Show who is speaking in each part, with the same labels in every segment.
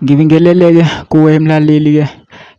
Speaker 1: Ngibingelele-ke kuwe mlaleli-ke,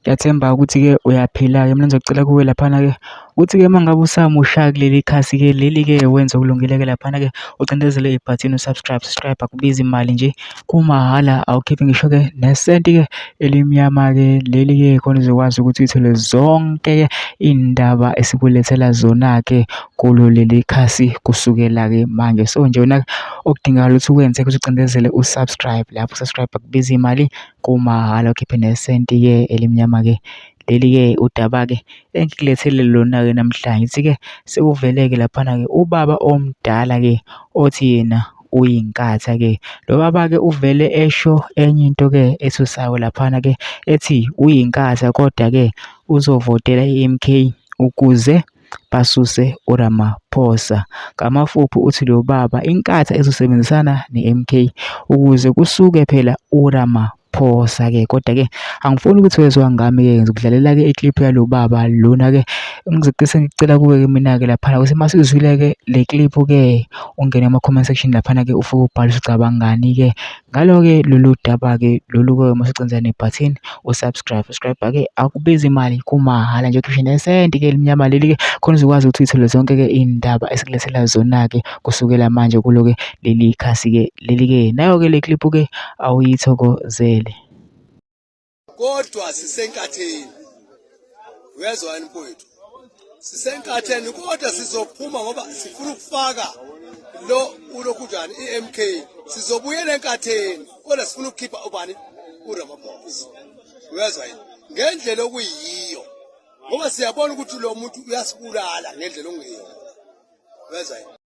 Speaker 1: ngiyathemba ukuthi-ke uyaphila-ke. Mina ngizocela kuwe laphana-ke ukuthi-ke uma ngabe usamusha kuleli khasi-ke leli-ke wenza okulungile-ke laphana-ke ucindezele ibhathini subscribe, akubizi imali nje, kumahhala, awukhiphi ngisho-ke nesenti-ke elimnyama-ke leli-ke khona uzokwazi ukuthi uy'thole zonke-ke iy'ndaba esikulethela zona-ke kulo leli khasi kusukela-ke manje. So nje wena okudingakala ukuthi ukwenze ukuthi ucindezele usubscribe, lapho usubscribe akubizi imali, kumahhala, ukhiphe nesenti-ke elimnyama-ke. Leli-ke udaba-ke engikulethele lona-ke namhlanje ithi-ke sekuvele-ke laphana-ke ubaba omdala-ke othi yena uyinkatha-ke. Lo baba-ke uvele esho enye into-ke ethusayo laphana-ke ethi uyinkatha kodwa-ke uzovotela i-MK ukuze basuse uRamaphosa. Ngamafuphi uthi lo baba inkatha ezosebenzisana ne-MK ukuze kusuke phela uRamaphosa-ke. Kodwa-ke angifuni ukuthi wezwa ngami-ke, ngizokudlalela-ke ikliphu yalo baba lona-ke ngicela kuwe-ke mina-ke laphana ukuthi uma sizwile-ke le kliphu-ke ungene kuma-comment section laphana-ke ufike ubhale ucabangani-ke ngalo-ke lolu daba-ke lolu-ke masucindezela nebhathini usubscribe-ke akubizi imali, kumahhala nje, ukhiphe nesenti-ke elimnyama leli-ke khona uzokwazi ukuthi uy'thole zonke-ke iy'ndaba esikulethela zona-ke kusukela manje kulo-ke leli khasi-ke leli-ke. Nayo-ke le kliphu-ke awuyithokozele.
Speaker 2: Kodwa sisenkatheni, uyezwa yini mfowethu? Sisenkatheni kodwa sizophuma ngoba sifuna ukufaka lo ulokhujana i-MK, sizobuyela enkatheni kodwa sifuna ukukhipha ubani uRamaphosa. Uyezwa yini? Ngendlela okuyiyo ngoba siyabona ukuthi lo muntu uyasibulala ngendlela ongeyo. Uyezwa yini?